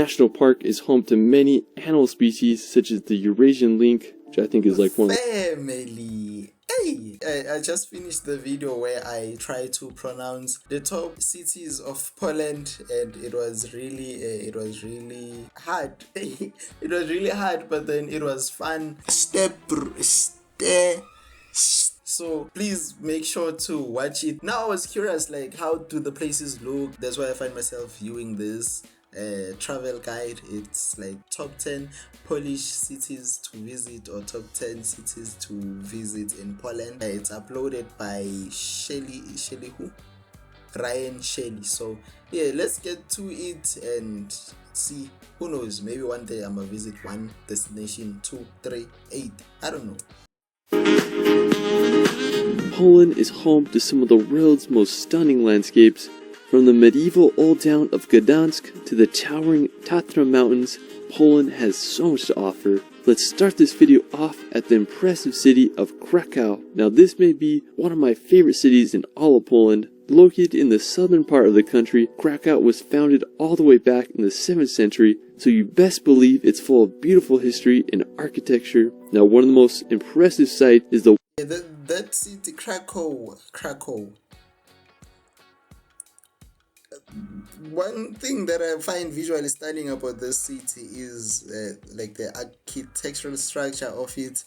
National Park is home to many animal species such as the Eurasian lynx, which I think is like one of Family. Hey, I just finished the video where I tried to pronounce the top cities of Poland, and it was really hard. It was really hard, but then it was fun. So please make sure to watch it. Now I was curious, like, how do the places look? That's why I find myself viewing this travel guide. It's like top 10 Polish cities to visit, or top 10 cities to visit in Poland. It's uploaded by Ryan Shelley. So yeah, let's get to it and see. Who knows, maybe one day I'm gonna visit one destination, 2, 3, 8, I don't know. Poland is home to some of the world's most stunning landscapes. From the medieval old town of Gdansk to the towering Tatra Mountains, Poland has so much to offer. Let's start this video off at the impressive city of Krakow. Now this may be one of my favorite cities in all of Poland. Located in the southern part of the country, Krakow was founded all the way back in the 7th century, so you best believe it's full of beautiful history and architecture. Now one of the most impressive sites is that city, Krakow. One thing that I find visually stunning about this city is like the architectural structure of it,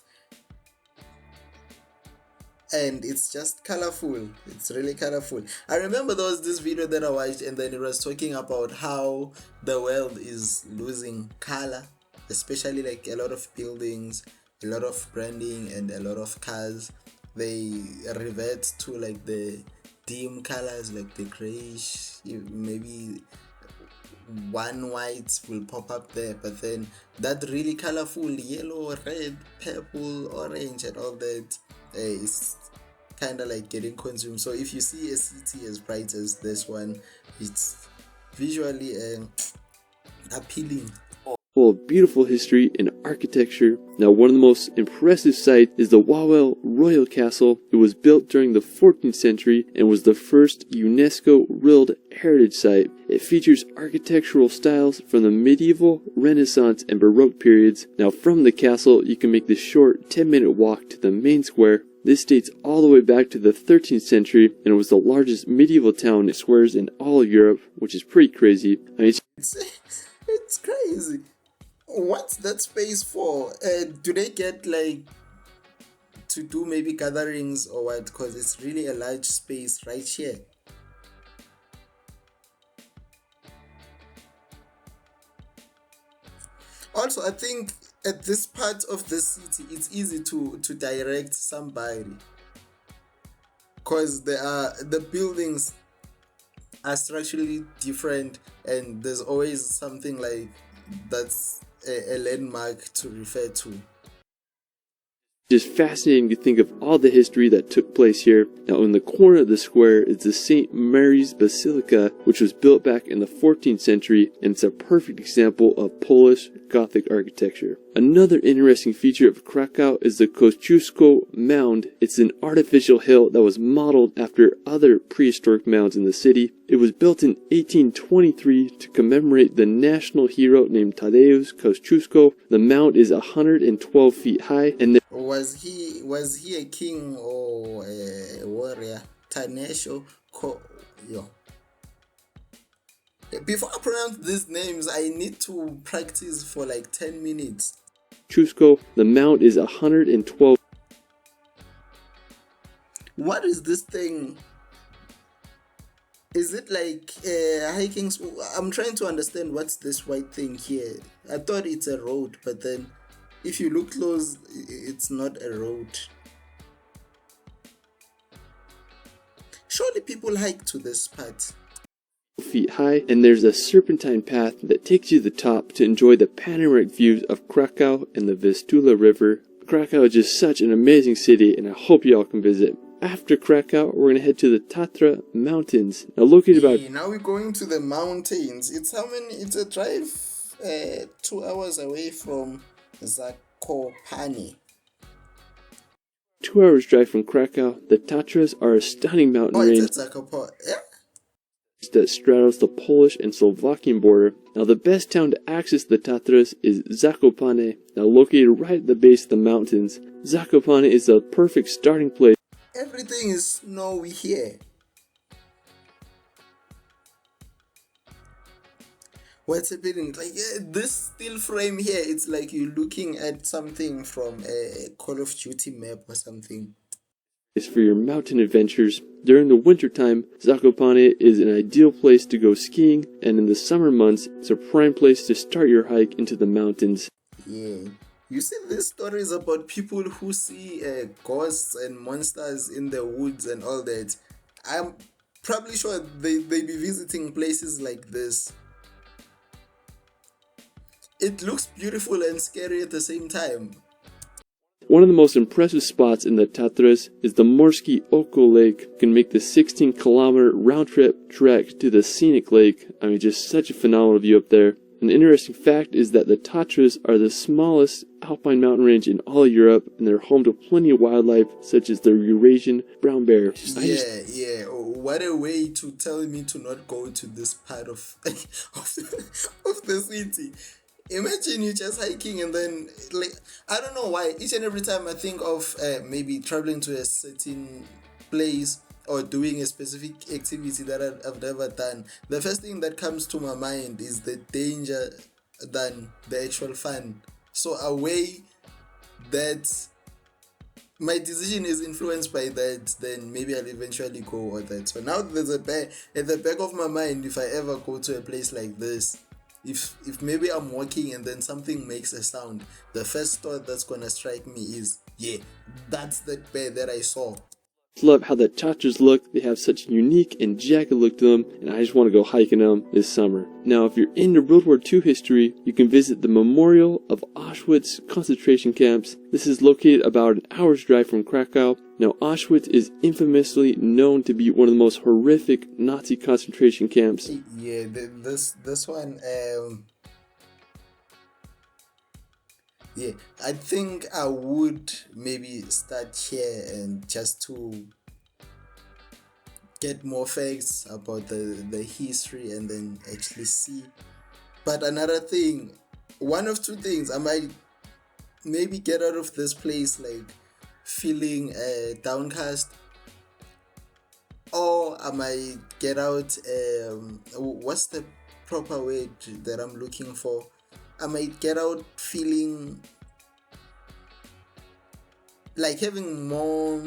and it's just colorful. It's really colorful. I remember there was this video that I watched, and then it was talking about how the world is losing color, especially like a lot of buildings, a lot of branding, and a lot of cars. They revert to like the dim colors, like the grayish, maybe one white will pop up there, but then that really colorful yellow, red, purple, orange, and all that is kind of like getting consumed. So if you see a city as bright as this one, it's visually appealing. full of beautiful history and architecture. Now one of the most impressive sites is the Wawel Royal Castle. It was built during the 14th century and was the first UNESCO World Heritage Site. It features architectural styles from the medieval, Renaissance, and Baroque periods. Now from the castle you can make the short 10-minute walk to the main square. This dates all the way back to the 13th century and was the largest medieval town and squares in all of Europe, which is pretty crazy. I mean, it's crazy. What's that space for? Do they get like to do maybe gatherings or what? Because it's really a large space right here. Also, I think at this part of the city, it's easy to direct somebody, because the buildings are structurally different, and there's always something like that's a landmark to refer to. It's just fascinating to think of all the history that took place here. Now in the corner of the square is the St. Mary's Basilica, which was built back in the 14th century, and it's a perfect example of Polish Gothic architecture. Another interesting feature of Krakow is the Kosciuszko Mound. It's an artificial hill that was modeled after other prehistoric mounds in the city. It was built in 1823 to commemorate the national hero named Tadeusz Kosciuszko. The mound is 112 feet high, and was he a king or a warrior? Tanesho Before I pronounce these names, I need to practice for like 10 minutes. Kosciuszko, the mound is 112. What is this thing? Is it like hiking? I'm trying to understand what's this white thing here. I thought it's a road, but then if you look close, it's not a road. Surely people hike to this part. Feet high, and there's a serpentine path that takes you to the top to enjoy the panoramic views of Krakow and the Vistula River. Krakow is just such an amazing city, and I hope y'all can visit. After Krakow, we're going to head to the Tatra Mountains. Now located about... Now we're going to the mountains. It's how many? It's a drive 2 hours away from Zakopane. 2 hours drive from Krakow. The Tatras are a stunning mountain range. It's at Zakopane. Yeah? that straddles the Polish and Slovakian border. Now the best town to access the Tatras is Zakopane, now located right at the base of the mountains. Zakopane is a perfect starting place. Everything is snowy here. What's happening? Like this still frame here, it's like you're looking at something from a Call of Duty map or something. Is for your mountain adventures. During the wintertime, Zakopane is an ideal place to go skiing, and in the summer months, it's a prime place to start your hike into the mountains. Yeah. You see these stories about people who see ghosts and monsters in the woods and all that. I'm probably sure they be visiting places like this. It looks beautiful and scary at the same time. One of the most impressive spots in the Tatras is the Morsky Oko Lake. You can make the 16-kilometer round-trip trek to the scenic lake. I mean, just such a phenomenal view up there. An interesting fact is that the Tatras are the smallest alpine mountain range in all of Europe, and they're home to plenty of wildlife, such as the Eurasian brown bear. Yeah. Oh, what a way to tell me to not go to this part of of the city. Imagine you just hiking and then, like, I don't know why, each and every time I think of maybe traveling to a certain place or doing a specific activity that I've never done, the first thing that comes to my mind is the danger than the actual fun. So a way that my decision is influenced by that, then maybe I'll eventually go or that. So now there's a bear at the back of my mind. If I ever go to a place like this, if maybe I'm walking and then something makes a sound, the first thought that's gonna strike me is, yeah, that's that bear that I saw. Love how the Tatras look. They have such a unique and jagged look to them, and I just want to go hiking them this summer. Now, if you're into World War II history, you can visit the Memorial of Auschwitz concentration camps. This is located about an hour's drive from Krakow. Now, Auschwitz is infamously known to be one of the most horrific Nazi concentration camps. Yeah, this one, yeah, I think I would maybe start here and just to get more facts about the history and then actually see. But another thing, one of two things, I might maybe get out of this place like feeling downcast, or I might get out, what's the proper word that I'm looking for? I might get out feeling like having more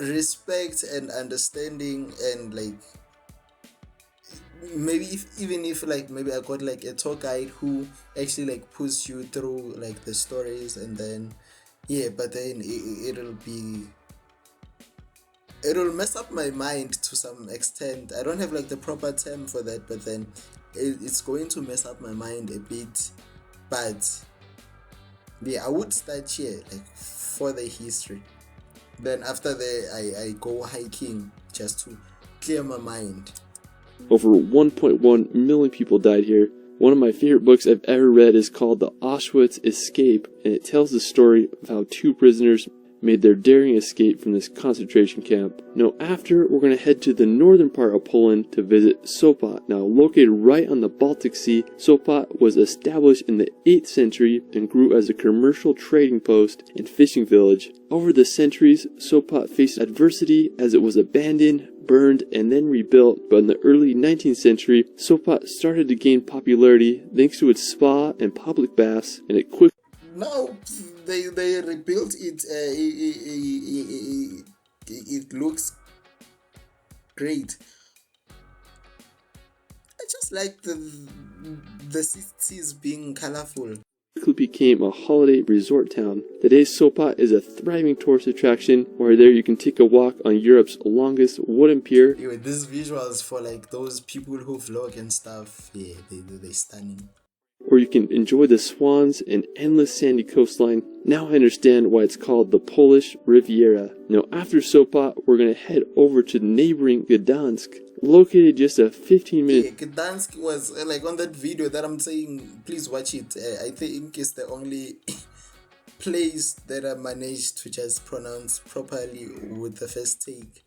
respect and understanding, and like maybe even if like maybe I got like a tour guide who actually like puts you through like the stories, and then yeah, but then it'll mess up my mind to some extent. I don't have like the proper term for that, but then it's going to mess up my mind a bit. But yeah, I would start here like for the history. Then after that, I go hiking just to clear my mind. Over 1.1 million people died here. One of my favorite books I've ever read is called The Auschwitz Escape, and it tells the story of how two prisoners made their daring escape from this concentration camp. Now after, we're going to head to the northern part of Poland to visit Sopot. Now located right on the Baltic Sea, Sopot was established in the 8th century and grew as a commercial trading post and fishing village. Over the centuries, Sopot faced adversity as it was abandoned, burned, and then rebuilt, but in the early 19th century, Sopot started to gain popularity thanks to its spa and public baths, and it quickly Now they rebuilt it. It looks great. I just like the cities being colorful. became a holiday resort town. Today's Sopot is a thriving tourist attraction, where there you can take a walk on Europe's longest wooden pier. Anyway, these visuals for like those people who vlog and stuff, yeah, they're stunning. Or you can enjoy the swans and endless sandy coastline. Now I understand why it's called the Polish Riviera. Now after Sopot, we're going to head over to neighboring Gdansk, located just a 15-minute... Yeah, Gdansk was like on that video that I'm saying, please watch it. I think it's the only place that I managed to just pronounce properly with the first take.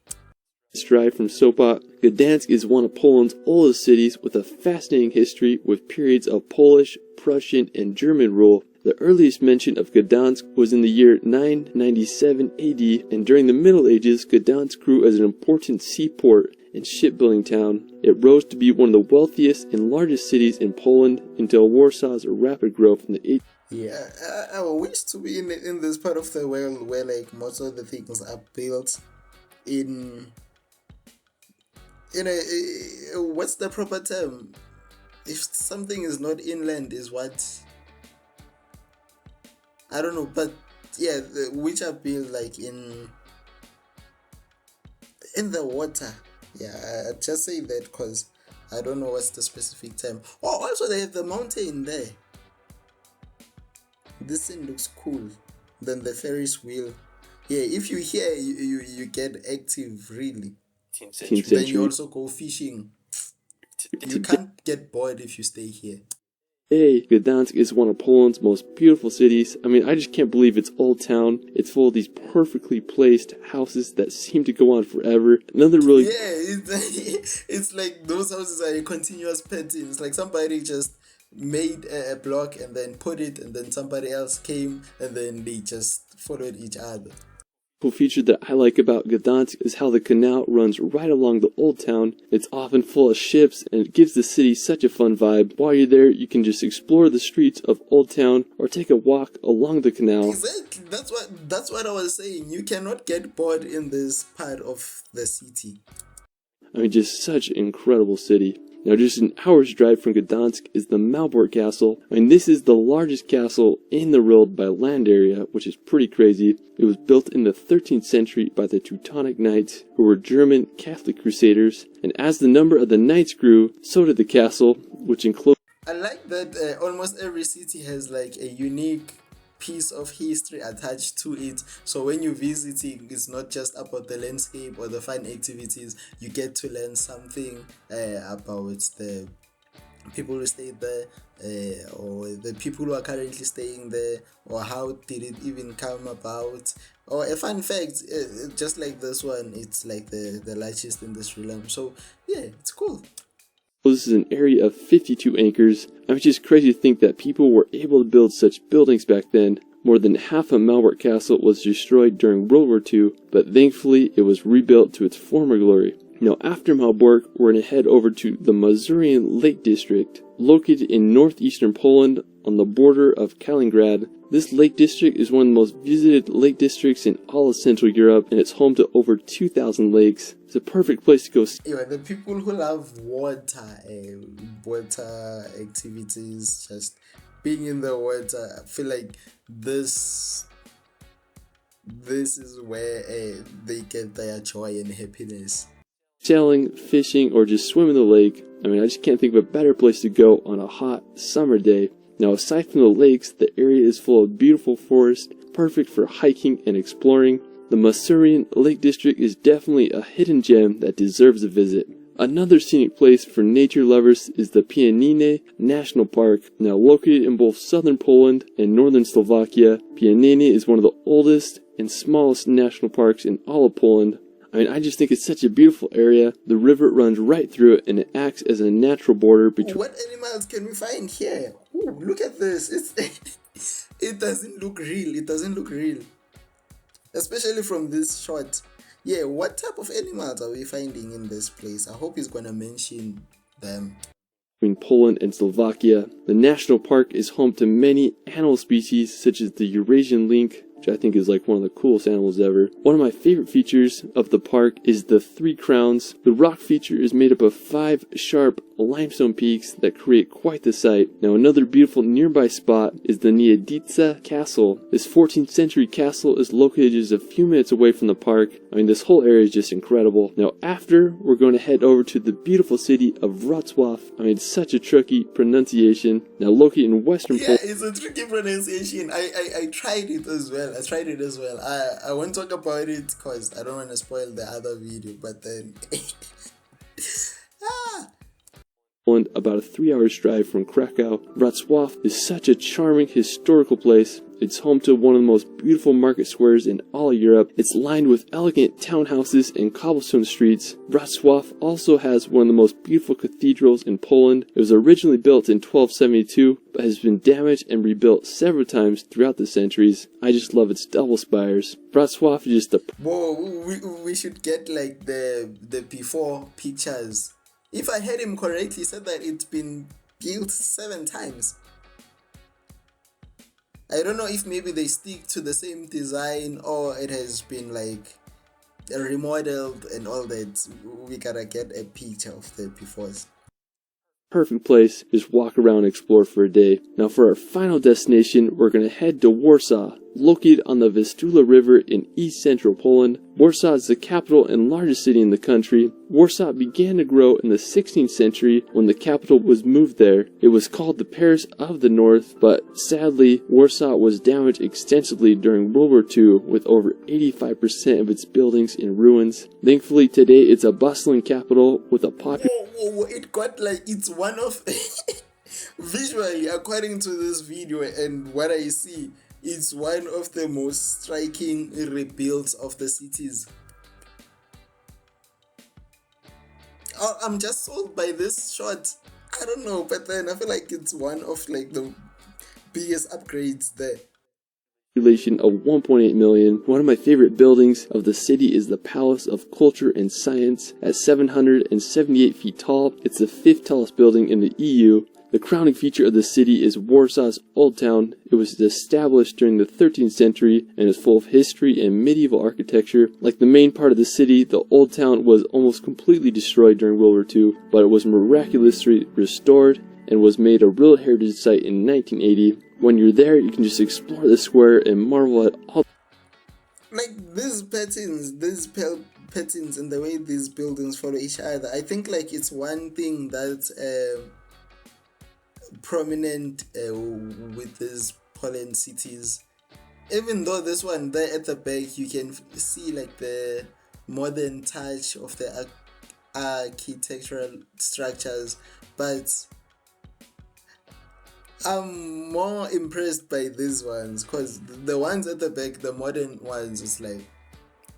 Drive from Sopot, Gdansk is one of Poland's oldest cities with a fascinating history with periods of Polish, Prussian, and German rule. The earliest mention of Gdansk was in the year 997 AD, and during the Middle Ages, Gdansk grew as an important seaport and shipbuilding town. It rose to be one of the wealthiest and largest cities in Poland until Warsaw's rapid growth in the 8th. Yeah, I wish to be in this part of the world where like most of the things are built in a what's the proper term? If something is not inland, is what? I don't know, but yeah, which are built like in the water. Yeah, I just say that because I don't know what's the specific term. Oh, also they have the mountain there. This thing looks cool. Then the Ferris wheel. Yeah, if you here, you get active really. Then you also go fishing. You can't get bored if you stay here. Hey, Gdansk is one of Poland's most beautiful cities. I mean, I just can't believe it's old town. It's full of these perfectly placed houses that seem to go on forever. Another really... Yeah, it's like those houses are a continuous pattern. It's like somebody just made a block and then put it, and then somebody else came and then they just followed each other. Cool feature that I like about Gdansk is how the canal runs right along the old town. It's often full of ships and it gives the city such a fun vibe. While you're there, you can just explore the streets of Old Town or take a walk along the canal. Exactly. That's what I was saying. You cannot get bored in this part of the city. I mean, just such an incredible city. Now, just an hour's drive from Gdansk is the Malbork Castle. I mean, this is the largest castle in the world by land area, which is pretty crazy. It was built in the 13th century by the Teutonic Knights, who were German Catholic crusaders. And as the number of the knights grew, so did the castle, which enclosed... I like that almost every city has like a unique piece of history attached to it, so when you're visiting, it's not just about the landscape or the fun activities. You get to learn something about the people who stayed there, or the people who are currently staying there, or how did it even come about. Or a fun fact, just like this one, it's like the largest in this realm. So yeah, it's cool. This is an area of 52 acres. I mean, it's just crazy to think that people were able to build such buildings back then. More than half of Malbork Castle was destroyed during World War II, but thankfully it was rebuilt to its former glory. Now, after Malbork, we're going to head over to the Mazurian Lake District, located in northeastern Poland on the border of Kaliningrad. This lake district is one of the most visited lake districts in all of Central Europe, and it's home to over 2,000 lakes. It's a perfect place to go. Yeah, the people who love water activities, just being in the water, I feel like this is where they get their joy and happiness. Sailing, fishing, or just swimming in the lake. I mean, I just can't think of a better place to go on a hot summer day. Now, aside from the lakes, the area is full of beautiful forest, perfect for hiking and exploring. The Masurian Lake District is definitely a hidden gem that deserves a visit. Another scenic place for nature lovers is the Pieniny National Park. Now located in both southern Poland and northern Slovakia, Pieniny is one of the oldest and smallest national parks in all of Poland. I mean, I just think it's such a beautiful area. The river runs right through it and it acts as a natural border between... What animals can we find here? Ooh, look at this. It doesn't look real. It doesn't look real. Especially from this shot. Yeah, what type of animals are we finding in this place? I hope he's gonna mention them. Between Poland and Slovakia, the national park is home to many animal species such as the Eurasian lynx, which I think is like one of the coolest animals ever. One of my favorite features of the park is the Three Crowns. The rock feature is made up of 5 sharp limestone peaks that create quite the sight. Now another beautiful nearby spot is the Niedica Castle. This 14th century castle is located just a few minutes away from the park. I mean, this whole area is just incredible. Now after, we're going to head over to the beautiful city of Wrocław. I mean, it's such a tricky pronunciation. Now located in western Poland. Yeah, it's a tricky pronunciation. I tried it as well. I won't talk about it because I don't want to spoil the other video, but then About a 3-hour drive from Krakow, Wrocław is such a charming historical place. It's home to one of the most beautiful market squares in all Europe. It's lined with elegant townhouses and cobblestone streets. Wrocław also has one of the most beautiful cathedrals in Poland. It was originally built in 1272, but has been damaged and rebuilt several times throughout the centuries. I just love its double spires. Wrocław is just a... Whoa, we should get like the before pictures. If I heard him correctly, he said that it's been built 7 times. I don't know if maybe they stick to the same design or it has been like remodeled and all that. We gotta get a picture of the befores. Perfect place, just walk around and explore for a day. Now for our final destination, we're going to head to Warsaw. Located on the Vistula River in east central Poland, Warsaw is the capital and largest city in the country. Warsaw began to grow in the 16th century when the capital was moved there. It was called the Paris of the North, but sadly, Warsaw was damaged extensively during World War II with over 85% of its buildings in ruins. Thankfully today it's a bustling capital with a popular... Whoa, it got like, it's one of... Visually, according to this video and what I see, it's one of the most striking rebuilds of the cities. I'm just sold by this shot. I don't know, but then I feel like it's one of like the biggest upgrades there. Population of 1.8 million. One of my favorite buildings of the city is the Palace of Culture and Science at 778 feet tall. It's the 5th tallest building in the EU. The crowning feature of the city is Warsaw's Old Town. It was established during the 13th century and is full of history and medieval architecture. Like the main part of the city, the Old Town was almost completely destroyed during World War II, but it was miraculously restored and was made a World Heritage Site in 1980. When you're there, you can just explore the square and marvel at all... Like these patterns, patterns and the way these buildings follow each other, I think like it's one thing that's prominent with these Poland cities. Even though this one there at the back, you can see like the modern touch of the architectural structures, but I'm more impressed by these ones because the ones at the back, the modern ones, it's like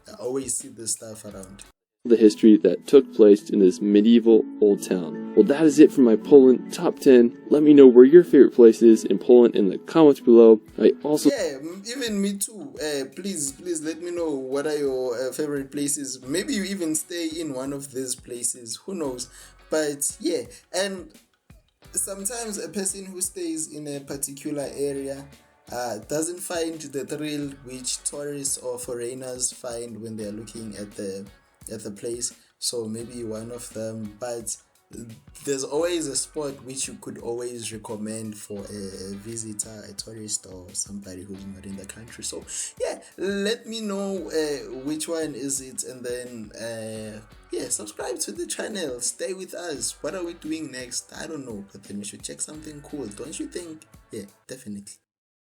I always see this stuff around. The history that took place in this medieval old town. Well, that is it for my Poland top 10. Let me know where your favorite place is in Poland in the comments below. I also... Yeah, even me too. Please let me know what are your favorite places. Maybe you even stay in one of these places. Who knows? But yeah, and sometimes a person who stays in a particular area doesn't find the thrill which tourists or foreigners find when they're looking at the place. So maybe one of them, but there's always a spot which you could always recommend for a visitor, a tourist, or somebody who's not in the country. So yeah, let me know which one is it, and then yeah, subscribe to the channel, stay with us. What are we doing next? I don't know, but then we should check something cool, don't you think? Yeah, definitely.